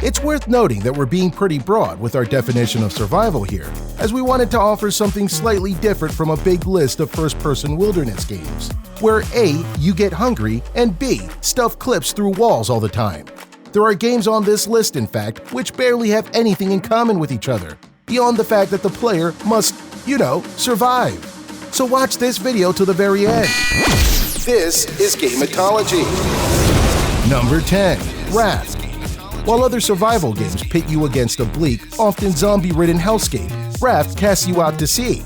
It's worth noting that we're being pretty broad with our definition of survival here, as we wanted to offer something slightly different from a big list of first-person wilderness games, where A, you get hungry, and B, stuff clips through walls all the time. There are games on this list, in fact, which barely have anything in common with each other, beyond the fact that the player must, survive. So watch this video to the very end. This is Gameatology. Number 10. Raft. While other survival games pit you against a bleak, often zombie-ridden hellscape, Raft casts you out to sea.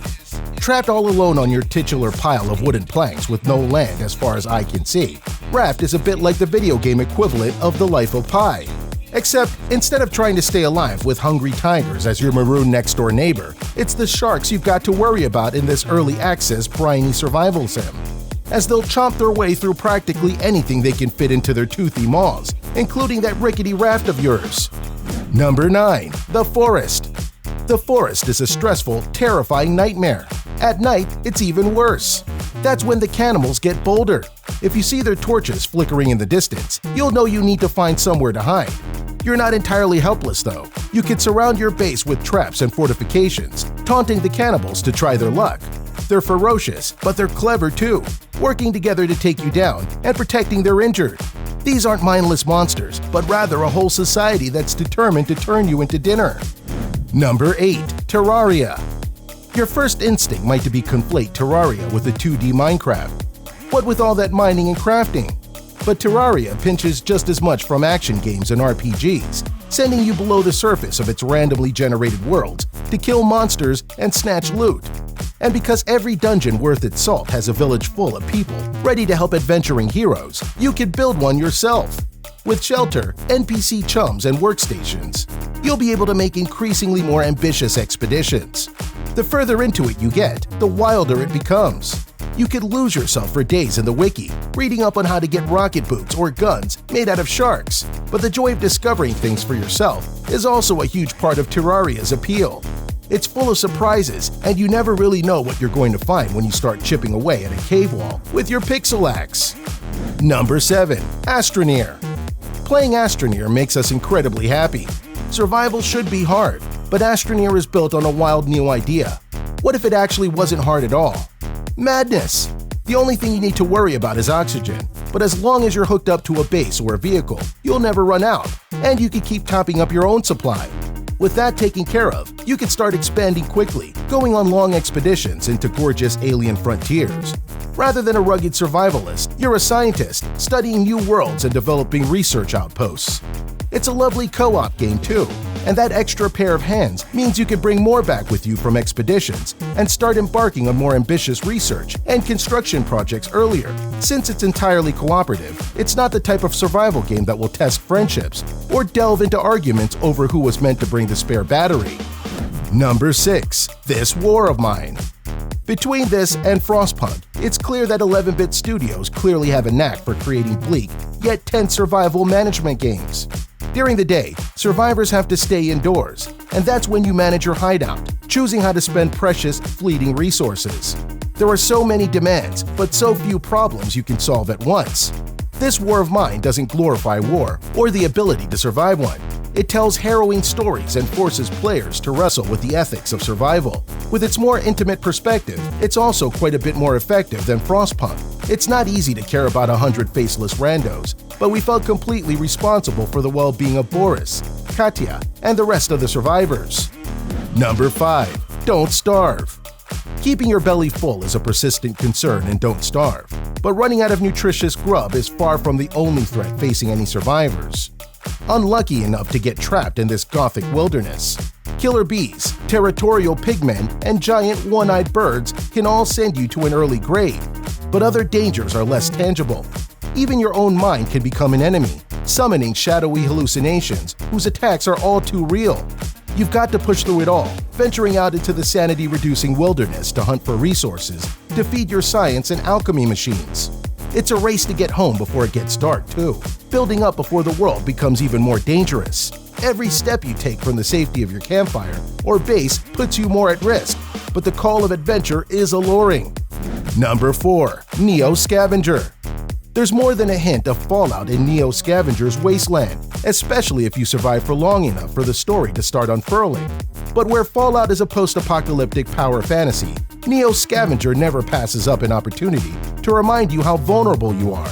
Trapped all alone on your titular pile of wooden planks with no land as far as eye can see, Raft is a bit like the video game equivalent of The Life of Pi. Except, instead of trying to stay alive with hungry tigers as your maroon next-door neighbor, it's the sharks you've got to worry about in this early access briny survival sim, as they'll chomp their way through practically anything they can fit into their toothy maws, including that rickety raft of yours. Number 9. The Forest. The Forest is a stressful, terrifying nightmare. At night, it's even worse. That's when the cannibals get bolder. If you see their torches flickering in the distance, you'll know you need to find somewhere to hide. You're not entirely helpless, though. You can surround your base with traps and fortifications, taunting the cannibals to try their luck. They're ferocious, but they're clever too, working together to take you down and protecting their injured. These aren't mindless monsters, but rather a whole society that's determined to turn you into dinner. Number 8. Terraria. Your first instinct might be to conflate Terraria with a 2D Minecraft. What with all that mining and crafting? But Terraria pinches just as much from action games and RPGs, sending you below the surface of its randomly generated worlds to kill monsters and snatch loot. And because every dungeon worth its salt has a village full of people ready to help adventuring heroes, you can build one yourself. With shelter, NPC chums, and workstations, you'll be able to make increasingly more ambitious expeditions. The further into it you get, the wilder it becomes. You could lose yourself for days in the wiki, reading up on how to get rocket boots or guns made out of sharks. But the joy of discovering things for yourself is also a huge part of Terraria's appeal. It's full of surprises, and you never really know what you're going to find when you start chipping away at a cave wall with your pixel axe. Number 7. Astroneer. Playing Astroneer makes us incredibly happy. Survival should be hard, but Astroneer is built on a wild new idea. What if it actually wasn't hard at all? Madness! The only thing you need to worry about is oxygen, but as long as you're hooked up to a base or a vehicle, you'll never run out, and you can keep topping up your own supply. With that taken care of, you can start expanding quickly, going on long expeditions into gorgeous alien frontiers. Rather than a rugged survivalist, you're a scientist, studying new worlds and developing research outposts. It's a lovely co-op game too, and that extra pair of hands means you can bring more back with you from expeditions and start embarking on more ambitious research and construction projects earlier. Since it's entirely cooperative, it's not the type of survival game that will test friendships or delve into arguments over who was meant to bring the spare battery. Number 6. This War of Mine. Between this and Frostpunk, it's clear that 11-bit studios clearly have a knack for creating bleak, yet tense survival management games. During the day, survivors have to stay indoors, and that's when you manage your hideout, choosing how to spend precious, fleeting resources. There are so many demands, but so few problems you can solve at once. This War of Mine doesn't glorify war or the ability to survive one. It tells harrowing stories and forces players to wrestle with the ethics of survival. With its more intimate perspective, it's also quite a bit more effective than Frostpunk. It's not easy to care about 100 faceless randos, but we felt completely responsible for the well-being of Boris, Katya, and the rest of the survivors. Number 5. Don't Starve. Keeping your belly full is a persistent concern in Don't Starve, but running out of nutritious grub is far from the only threat facing any survivors. Unlucky enough to get trapped in this gothic wilderness, killer bees, territorial pigmen, and giant one-eyed birds can all send you to an early grave, but other dangers are less tangible. Even your own mind can become an enemy, summoning shadowy hallucinations whose attacks are all too real. You've got to push through it all, venturing out into the sanity-reducing wilderness to hunt for resources, to feed your science and alchemy machines. It's a race to get home before it gets dark, too, building up before the world becomes even more dangerous. Every step you take from the safety of your campfire or base puts you more at risk, but the call of adventure is alluring. Number 4. Neo Scavenger. There's more than a hint of Fallout in Neo Scavenger's Wasteland, especially if you survive for long enough for the story to start unfurling. But where Fallout is a post-apocalyptic power fantasy, Neo Scavenger never passes up an opportunity to remind you how vulnerable you are.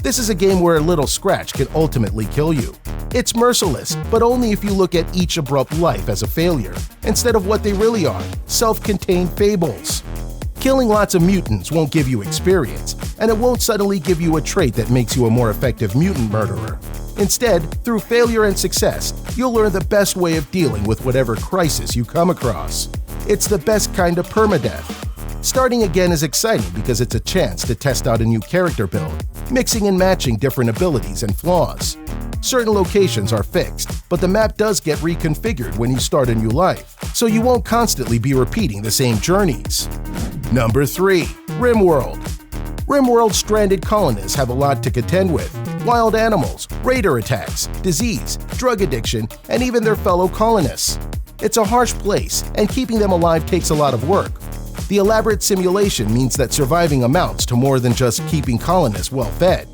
This is a game where a little scratch can ultimately kill you. It's merciless, but only if you look at each abrupt life as a failure, instead of what they really are, self-contained fables. Killing lots of mutants won't give you experience, and it won't suddenly give you a trait that makes you a more effective mutant murderer. Instead, through failure and success, you'll learn the best way of dealing with whatever crisis you come across. It's the best kind of permadeath. Starting again is exciting because it's a chance to test out a new character build, mixing and matching different abilities and flaws. Certain locations are fixed, but the map does get reconfigured when you start a new life, so you won't constantly be repeating the same journeys. Number 3. RimWorld. RimWorld's stranded colonists have a lot to contend with: wild animals, raider attacks, disease, drug addiction, and even their fellow colonists. It's a harsh place, and keeping them alive takes a lot of work. The elaborate simulation means that surviving amounts to more than just keeping colonists well-fed.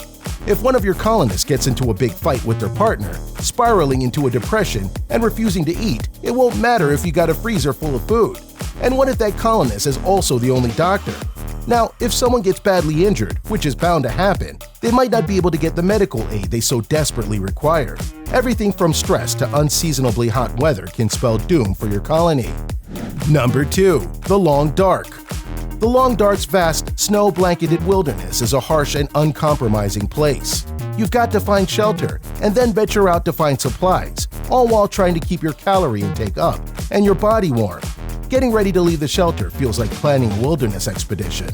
If one of your colonists gets into a big fight with their partner, spiraling into a depression and refusing to eat, it won't matter if you got a freezer full of food. And what if that colonist is also the only doctor? Now, if someone gets badly injured, which is bound to happen, they might not be able to get the medical aid they so desperately require. Everything from stress to unseasonably hot weather can spell doom for your colony. Number 2. The Long Dark. The Long Dark's vast, snow-blanketed wilderness is a harsh and uncompromising place. You've got to find shelter, and then venture out to find supplies, all while trying to keep your calorie intake up and your body warm. Getting ready to leave the shelter feels like planning a wilderness expedition.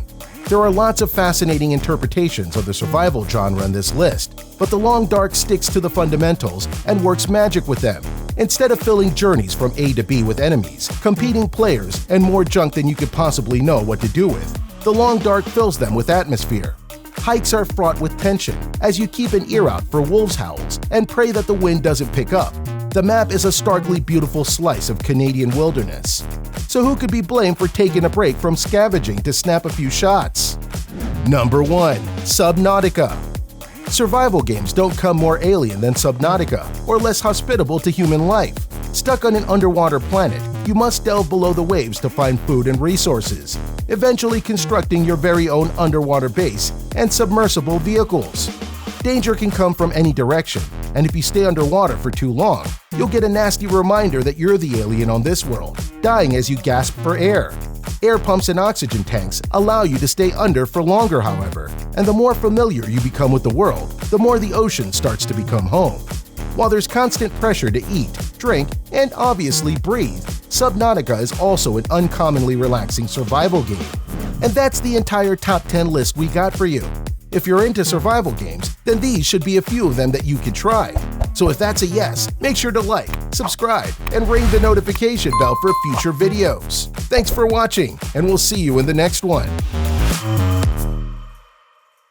There are lots of fascinating interpretations of the survival genre in this list, but The Long Dark sticks to the fundamentals and works magic with them. Instead of filling journeys from A to B with enemies, competing players, and more junk than you could possibly know what to do with, The Long Dark fills them with atmosphere. Hikes are fraught with tension as you keep an ear out for wolves' howls and pray that the wind doesn't pick up. The map is a starkly beautiful slice of Canadian wilderness. So who could be blamed for taking a break from scavenging to snap a few shots? Number 1. Subnautica. Survival games don't come more alien than Subnautica, or less hospitable to human life. Stuck on an underwater planet, you must delve below the waves to find food and resources, eventually constructing your very own underwater base and submersible vehicles. Danger can come from any direction, and if you stay underwater for too long, you'll get a nasty reminder that you're the alien on this world, dying as you gasp for air. Air pumps and oxygen tanks allow you to stay under for longer, however, and the more familiar you become with the world, the more the ocean starts to become home. While there's constant pressure to eat, drink, and obviously breathe, Subnautica is also an uncommonly relaxing survival game. And that's the entire top 10 list we got for you. If you're into survival games, then these should be a few of them that you could try. So if that's a yes, make sure to like, subscribe, and ring the notification bell for future videos. Thanks for watching, and we'll see you in the next one.